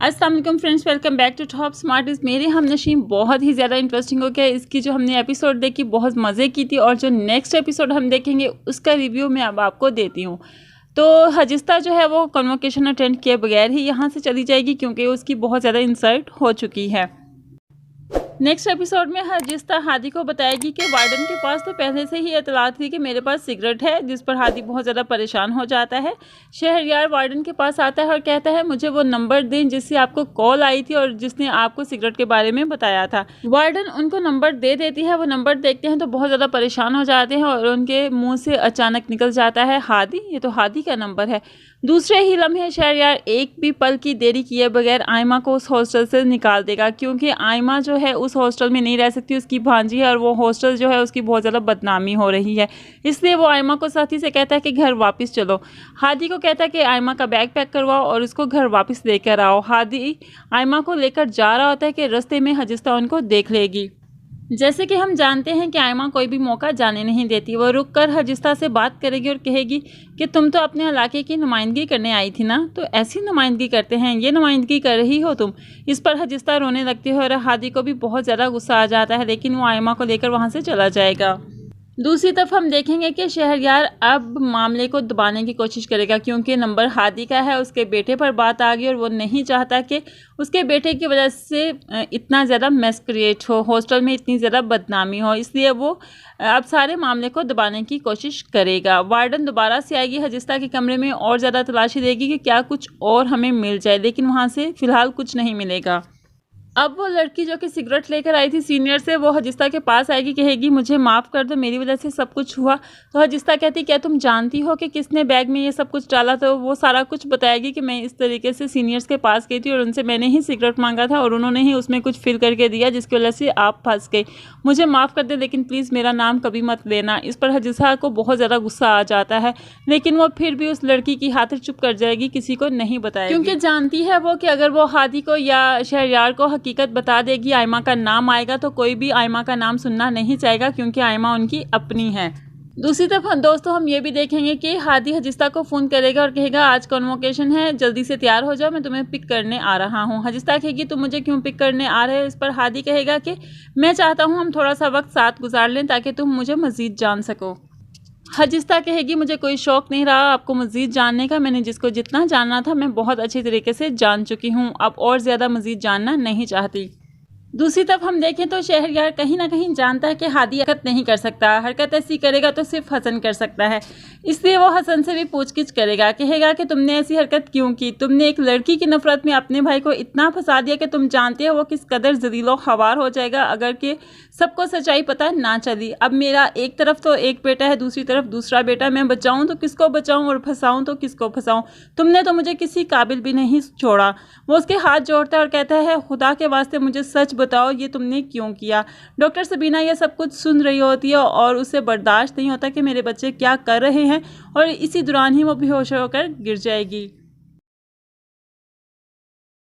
अस्सलाम वालेकुम friends, welcome back to Top Smart. इस मेरे हम नशीम बहुत ही ज़्यादा इंटरेस्टिंग हो गया। इसकी जो हमने एपिसोड देखी बहुत मज़े की थी और जो नेक्स्ट एपिसोड हम देखेंगे उसका रिव्यू मैं अब आपको देती हूँ। तो हजिस्ता जो है वो कन्वोकेशन अटेंड किए बगैर ही यहाँ से चली जाएगी क्योंकि उसकी बहुत ज़्यादा इंसल्ट हो चुकी है। नेक्स्ट एपिसोड में हजिस्ता हादी को बताएगी कि वार्डन के पास तो पहले से ही इतला थी कि मेरे पास सिगरेट है, जिस पर हादी बहुत ज़्यादा परेशान हो जाता है। शहरयार वार्डन के पास आता है और कहता है मुझे वो नंबर दें जिससे आपको कॉल आई थी और जिसने आपको सिगरेट के बारे में बताया था। वार्डन उनको नंबर दे देती है। वो नंबर देखते हैं तो बहुत ज़्यादा परेशान हो जाते हैं और उनके मुँह से अचानक निकल जाता है हादी, ये तो हादी का नंबर है। दूसरे ही लम्हे शहरयार एक भी पल की देरी किए बगैर आयमा को उस हॉस्टल से निकाल देगा क्योंकि आयमा जो है उस हॉस्टल में नहीं रह सकती, उसकी भांजी है और वो हॉस्टल जो है उसकी बहुत ज़्यादा बदनामी हो रही है। इसलिए वो आयमा को साथी से कहता है कि घर वापस चलो। हादी को कहता है कि आयमा का बैग पैक करवाओ और उसको घर वापस लेकर आओ। हादी आयमा को लेकर जा रहा होता है कि रास्ते में हजिस्ता उनको देख लेगी। जैसे कि हम जानते हैं कि आयमा कोई भी मौका जाने नहीं देती। वो रुक कर हजिस्ता से बात करेगी और कहेगी कि तुम तो अपने इलाके की नुमाइंदगी करने आई थी ना, तो ऐसी नुमाइंदगी करते हैं, ये नुमाइंदगी कर रही हो तुम। इस पर हजिस्ता रोने लगती है और हादी को भी बहुत ज़्यादा गुस्सा आ जाता है, लेकिन वो आयमा को लेकर वहाँ से चला जाएगा। दूसरी तरफ हम देखेंगे कि शहरयार अब मामले को दबाने की कोशिश करेगा क्योंकि नंबर हादी का है, उसके बेटे पर बात आ गई और वो नहीं चाहता कि उसके बेटे की वजह से इतना ज़्यादा मैस क्रिएट हो, हॉस्टल में इतनी ज़्यादा बदनामी हो, इसलिए वो अब सारे मामले को दबाने की कोशिश करेगा। वार्डन दोबारा से आएगी हजिस्ता के कमरे में और ज़्यादा तलाशी देगी कि क्या कुछ और हमें मिल जाए, लेकिन वहाँ से फ़िलहाल कुछ नहीं मिलेगा। अब वो लड़की जो कि सिगरेट लेकर आई थी सीनियर से, वो हजिस्ता के पास आएगी, कहेगी मुझे माफ़ कर दो, मेरी वजह से सब कुछ हुआ। तो हजिस्ता कहती क्या तुम जानती हो कि किसने बैग में ये सब कुछ डाला? तो वो सारा कुछ बताएगी कि मैं इस तरीके से सीनियर्स के पास गई थी और उनसे मैंने ही सिगरेट मांगा था और उन्होंने ही उसमें कुछ फिल करके दिया जिसकी वजह से आप फंस गई। मुझे माफ़ कर दे लेकिन प्लीज़ मेरा नाम कभी मत लेना। इस पर हजिस्ता को बहुत ज़्यादा गुस्सा आ जाता है, लेकिन वो फिर भी उस लड़की की खातिर चुप कर जाएगी, किसी को नहीं बताएगी क्योंकि जानती है वो कि अगर वो हादी को या शहरयार को हकीकत बता देगी, आयमा का नाम आएगा तो कोई भी आयमा का नाम सुनना नहीं चाहेगा क्योंकि आयमा उनकी अपनी है। दूसरी तरफ दोस्तों हम ये भी देखेंगे कि हादी हजिस्ता को फ़ोन करेगा और कहेगा आज कन्वोकेशन है, जल्दी से तैयार हो जाओ, मैं तुम्हें पिक करने आ रहा हूँ। हजिस्ता कहेगी तुम मुझे क्यों पिक करने आ रहे हो? इस पर हादी कहेगा कि मैं चाहता हूँ हम थोड़ा सा वक्त साथ गुजार लें ताकि तुम मुझे मज़ीद जान सको। हजिस्ता कहेगी मुझे कोई शौक़ नहीं रहा आपको मज़ीद जानने का, मैंने जिसको जितना जानना था मैं बहुत अच्छी तरीके से जान चुकी हूँ, अब और ज़्यादा मज़ीद जानना नहीं चाहती। दूसरी तरफ हम देखें तो शहरयार कहीं ना कहीं जानता है कि हादी हरकत नहीं कर सकता, हरकत ऐसी करेगा तो सिर्फ हसन कर सकता है, इसलिए वो हसन से भी पूछगिछ करेगा, कहेगा कि तुमने ऐसी हरकत क्यों की? तुमने एक लड़की की नफरत में अपने भाई को इतना फंसा दिया कि तुम जानते हो वो किस कदर ज़लीलो ख़वार हो जाएगा अगर कि सबको सच्चाई पता ना चली। अब मेरा एक तरफ तो एक बेटा है, दूसरी तरफ दूसरा बेटा, मैं बचाऊँ तो किसको बचाऊँ और फंसाऊँ तो किसको फंसाऊँ? तुमने तो मुझे किसी काबिल भी नहीं छोड़ा। वो उसके हाथ जोड़ता है और कहता है खुदा के वास्ते मुझे सच बताओ ये तुमने क्यों किया? डॉक्टर सबीना ये सब कुछ सुन रही होती है और उसे बर्दाश्त नहीं होता कि मेरे बच्चे क्या कर रहे हैं और इसी दौरान ही वो बेहोश होकर गिर जाएगी।